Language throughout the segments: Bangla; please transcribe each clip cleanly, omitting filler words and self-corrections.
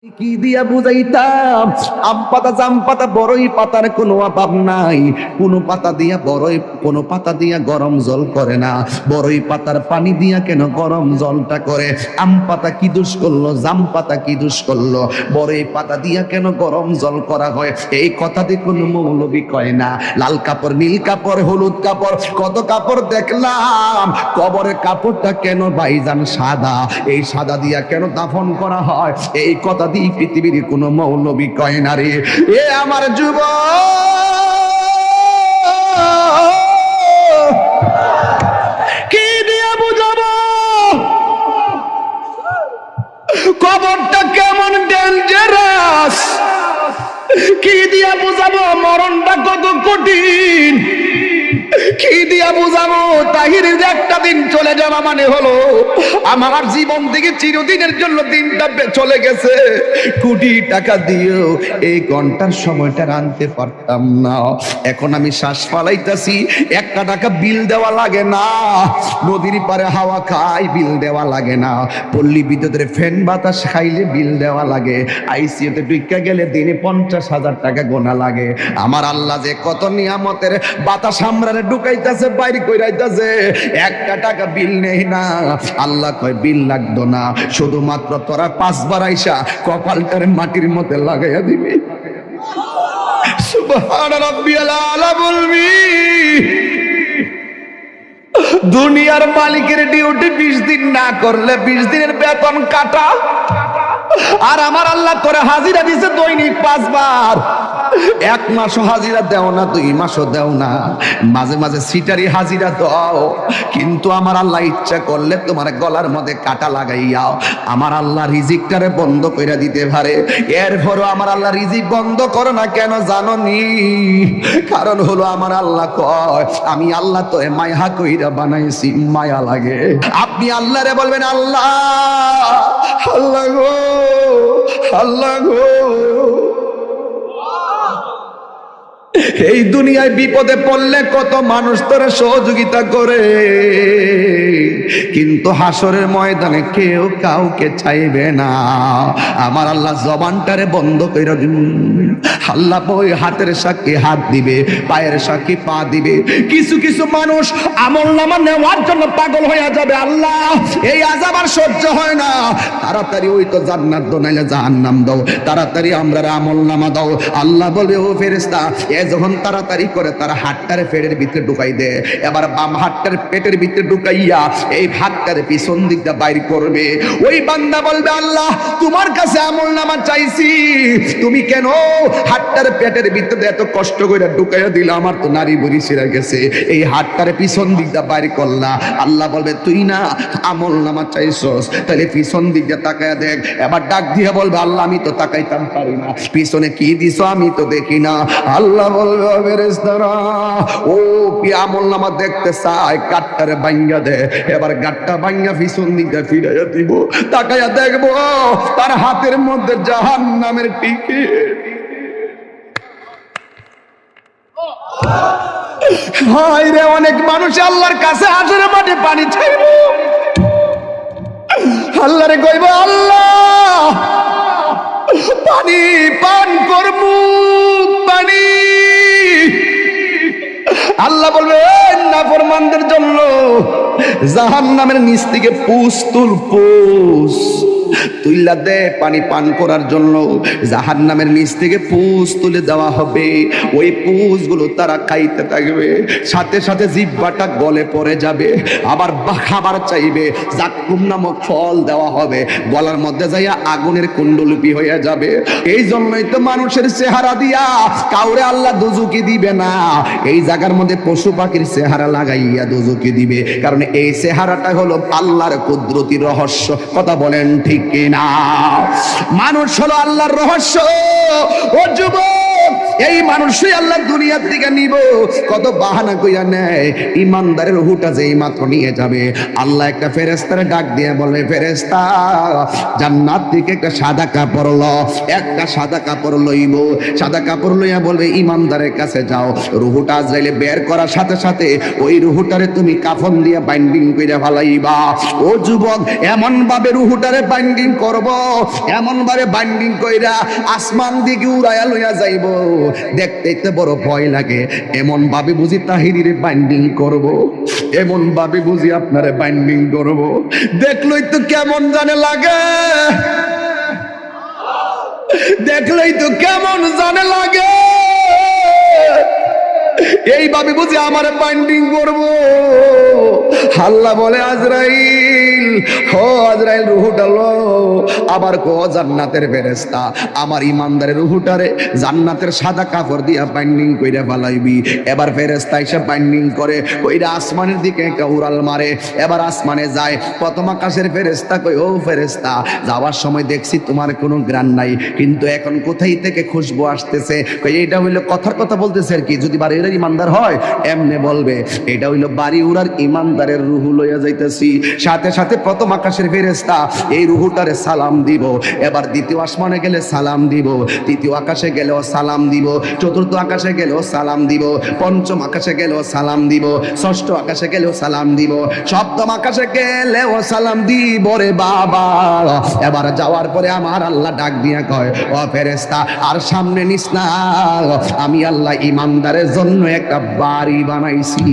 কি দিয়া বুঝাইতাম? আম পাতা জাম পাতা বড়ই পাতার কোনো অভাব নাই। কোনো পাতা দিয়া গরম জল করে না, বড়ই পাতার পানি দিয়া কেন গরম জলটা করে? আম পাতা কি দোষ করলো, জাম পাতা কি দোষ করলো, বড়ই পাতা দিয়া কেন গরম জল করা হয়? এই কথা দিয়ে কোনো মৌলবি কয় না। লাল কাপড়, নীল কাপড়, হলুদ কাপড়, কত কাপড় দেখলাম, কবরের কাপড়টা কেন ভাইজান সাদা? এই সাদা দিয়া কেন দাফন করা হয়? এই কথা দিয়ে পৃথিবীর কোন মৌলবি কয় না রে। এ আমার যুবক, কি দিয়ে বুঝাবো কবরটা কেমন ডেঞ্জারাস? কি দিয়া বুঝাবো মরণটা কত কঠিন? কি দিয়া বুঝাবো তাহিরের একটা দিন চলে যাওয়া মানে হলো আমার জীবন থেকে চিরদিনের জন্য দিনটা চলে গেছে। কোটি টাকা দিয়েও এই ঘন্টার সময়টা আনতে পারতাম না। এখন আমি শ্বাস ফালাইতেছি, 1 টাকা বিল দেওয়া লাগে না। নদীর পারে হাওয়া খাই, বিল দেওয়া লাগে না। পল্লী বিদ্যুতের ফ্যান বাতাস খাইলে বিল দেওয়া লাগে। আইসিইউতে ঢুকা গেলে দিনে 50,000 টাকা গোনা লাগে। আমার আল্লাহ যে কত নিয়ামতের বাতাস আমরারে ঢুকাইতেছে, বাইর কইরাইতেছে, 1 টাকা বিল নেই না। আল্লাহ কয় বিল লাগতো না, শুধুমাত্র তোরা 5 বার আইসা কপালটারে মাটির মধ্যে লাগাইয়া দিবি। সুবহান রাব্বিয়াল আলা বলবি। দুনিয়ার মালিকের ডিউটি 20 দিন না করলে 20 দিনের বেতন কাটা। আর আমার আল্লাহ তোরে হাজিরা দিছে দৈনিক 5 বার। 1 মাসও হাজিরা দেও না, 2 মাসও দেও না, মাঝে মাঝে সিটারি হাজিরা দাও। কিন্তু আমার আল্লাহ ইচ্ছা করলে তোমার গলার মধ্যে কাটা লাগাইয়াও আমার আল্লাহ রিজিকটারে বন্ধ কইরা দিতে পারে। এরপরও আমার আল্লাহ রিজিক বন্ধ করে না কেন জানো নি? কারণ হলো আমার আল্লাহ কয় আমি আল্লাহ তো মায়া কইরা বানাইছি, মায়া লাগে। আপনি আল্লাহরে বলবেন আল্লাহ, আল্লাহ গো, আল্লাহ গো। এই দুনিয়ায় বিপদে পড়লে কত মানুষ তোরে সহযোগিতা করে, কিন্তু হাসরের ময়দানে কেউ কাউকে চাইবে না। আমার আল্লাহ জবানটারে বন্ধ কইরা দিবেন। আল্লাহ ওই হাতের সাক্ষী হাত দিবে, পায়ের সাক্ষী পা দিবে। কিছু কিছু মানুষ আমলনামা নেওয়ার জন্য পাগল হয়ে যাবে। আল্লাহ এই আযাব আর সহ্য হয় না, তাড়াতাড়ি ওই তো জান্নাত দাও নাইলে জাহান্নাম দাও, তাড়াতাড়ি আমরা আমলনামা দাও। আল্লাহ বলে ও ফেরেশতা, এ যখন তাড়াতাড়ি করে তার হাতটারে পেটের ভিতরে ঢুকাই দে। এবার বাম হাতটার পেটের ভিতরে ঢুকাইয়া এই হাতটারে পিছন দিকটা বাইর করবে। ওই বান্দা বলবে আল্লাহ তোমার কাছে আমলনামা চাইছি, তুমি কেন হাতটার পেটের ভিতরে এত কষ্ট করে ঢুকাইয়া দিলা? আমার তো নারী বুড়ি ছিঁড়ে গেছে, এই হাতটারে পিছন দিকটা বাইর করলা। আল্লাহ বলবে তুই না আমলনামা চাইছস, তাহলে পিছন দিকটা তাকায়া দেখ। এবার ডাক দিয়ে বলবে আল্লাহ আমি তো তাকাইতাম পারি না, পিছনে কি দিছো আমি তো দেখি না। আল্লাহ বলবে ফেরেশতারা, ও আমলনামা দেখতে চাই, গাটটারে ভাঙ্গা দে। এবার গাটটা ভাঙ্গা পিছন দিকটা ফিরাইয়া দিব, তাকায়া দেখবো তার হাতের মধ্যে জাহান্নামের টিকিট। হায় রে, অনেক মানুষ আল্লাহর কাছে হাসরের মাঠে পানি চাইব, আল্লাহরে কইব আল্লাহ পানি পান করমু, পানি। আল্লাহ বলবে নাফরমানদের জন্য জাহান্নামের নিচ থেকে পুষ তুল, পুষ তুইলা দে পানি পান করার জন্য। জাহান্নামের নিচ থেকে পুষ তুলে দেওয়া হবে। ওই পুষগুলো তারা খাইতে থাকবে, সাথে সাথে জিহ্বাটা গলে পড়ে যাবে। আবার খাবার চাইবে, জাক্কুম নামক ফল দেওয়া হবে, গলার মধ্যে যাইয়া আগুনের কুণ্ডলিপি হয়ে যাবে। এই জন্যই তো মানুষের চেহারা দিয়া কাউরে আল্লাহ দোজকি দিবে না। এই জায়গার মধ্যে পশু পাখির চেহারা লাগাইয়া দোজকি দিবে, কারণ এই চেহারাটা হলো আল্লাহর কুদরতি রহস্য। কথা বলেন ঠিক কিনা? মানুষ হলো আল্লাহর রহস্য। ও যুবক, এই মানুষই আল্লাহ দুনিয়ার দিকে নিব, কত বাহানা কইরা নেয়। ইমানদারের রূহটা যেই মাত্র নিয়ে যাবে, আল্লাহ একটা ফেরেশতারে ডাক দিয়ে বলবে, ফেরেশতা জান্নাত থেকে একটা সাদা কাপড় ল, একটা সাদা কাপড় লইব, সাদা কাপড় লইয়া বলবে ইমানদারের কাছে যাও। রূহটা আজরাইলে বের করার সাথে সাথে ওই রূহটারে তুমি কাফন দিয়ে বাইন্ডিং কইরা ফেলাইবা। ও যুবক, এমন ভাবে রূহটারে বাইন্ডিং করব, এমন ভাবে বাইন্ডিং কইরা আসমান দিকে উড়াইয়া লইয়া যাইব, দেখতে তো বড় ভয় লাগে। এমন ভাবে বুঝি তাহিরিরে বাইন্ডিং করব, এমন ভাবে বুঝি আপনারে বাইন্ডিং করব, দেখলই তো কেমন জানে লাগে, দেখলেই তো কেমন জানে লাগে। এইভাবে বুঝি আমার বাইন্ডিং করবো। আল্লাহ বলে, আজরাইল, হো আজরাইল, রূহটা লো। আবার কো জান্নাতের ফেরেশতা, আমার ইমানদারের রূহটারে জান্নাতের সাদা কাপড় দিয়া বাইন্ডিং কইরা ফালাইবি। এবার ফেরেশতা এসে বাইন্ডিং করে কইরা আসমানের দিকে একটা উড়াল মারে। এবার আসমানে যায়, প্রথম আকাশের ফেরেশতা কই, ও ফেরেশতা, যাওয়ার সময় দেখছি তোমার কোনো গ্রাণ নাই, কিন্তু এখন কোথায় থেকে খুশবু আসতেছে? কই এটা হইলো কথার কথা বলতেছে আর কি, যদি বাড়ি উড়ার ইমানদার হয় এমনে বলবে, এটা হইলো বাড়ি উড়ার ইমানদারের রূহ লইয়া যাইতেছি। সাথে সাথে প্রথম আকাশের ফেরেশতা এই রূহটারে সালাম দিব। এবার দ্বিতীয় আসমানে গেলে সালাম দিব, তৃতীয় আকাশে গেলেও সালাম দিব, চতুর্থ আকাশে গেলেও সালাম দিব, পঞ্চম আকাশে গেলেও সালাম দিব, ষষ্ঠ আকাশে গেলেও সালাম দিব, সপ্তম আকাশে গেলেও সালাম দিব রে বাবা। এবার যাওয়ার পরে আমার আল্লাহ ডাক দিয়া কয়, ও ফেরেশতা, আর সামনে নিস না, আমি আল্লাহ ইমানদারের জন্য একটা বাড়ি বানাইছি।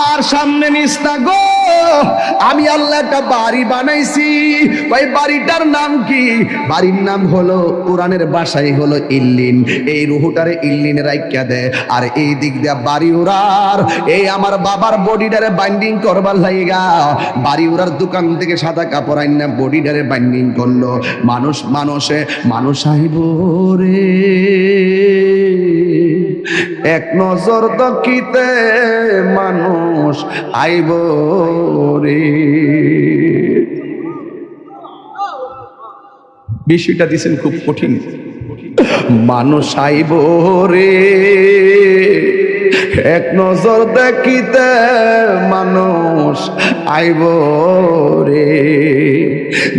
আর সামনে নিস না গো, আমি আল্লাহ একটা বাড়ি বানাইছি। ওই বাড়িটার নাম কি? বাড়ির নাম হলো, কোরআনের ভাষায় হলো ইল্লিন। এই রূহটারে ইল্লিনে রাইখা দে, আর এই দিক দিয়া বাড়ি উড়ার এই আমার বাবার বডিটারে বাইন্ডিং করবার লাইগা বাড়ি উড়ার দোকান থেকে সাদা কাপড় আইনা বডিটারে বাইন্ডিং করলো। মানুষ আইব রে, এক নজর দেখিতে মানুষ আইব রে। বিষয়টা দিছেন খুব কঠিন। মানুষ আইব রে, এক নজর দেখিতে মানুষ আইব রে।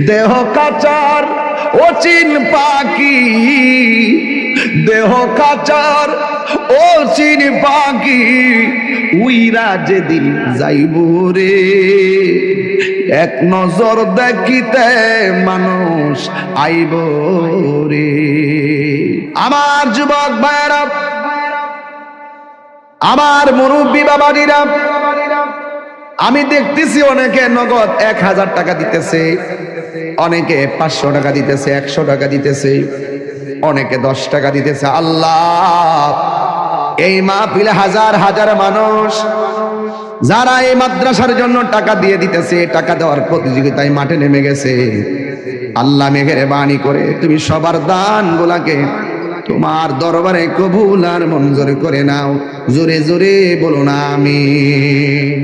দেহ কাচার অচিন পাখি, দেহ কাচার অচিন পাখি, উইরা যেদিন যাইব রে, এক নজর দেখিতে মানুষ আইব রে। আমার যুবক ভাইরা, আমার মুরব্বী বাবাজিরা, আমি দেখতেছি অনেকে নগদ 1000 টাকা দিতেছে, অনেকে 500 টাকা দিতেছে, 100 টাকা দিতেছে, অনেকে 10 টাকা দিতেছে। আল্লাহ, এই মাহফিলে হাজার হাজার মানুষ যারা এই মাদ্রাসার জন্য টাকা দিয়ে দিতেছে, টাকা দেওয়ার প্রতিযোগিতায় মাঠে নেমে গেছে, আল্লাহ মেহেরবানি করে তুমি সবার দান গুলাকে তোমার দরবারে কবুল আর মঞ্জুর করে নাও। জোরে জোরে বলো না আমিন।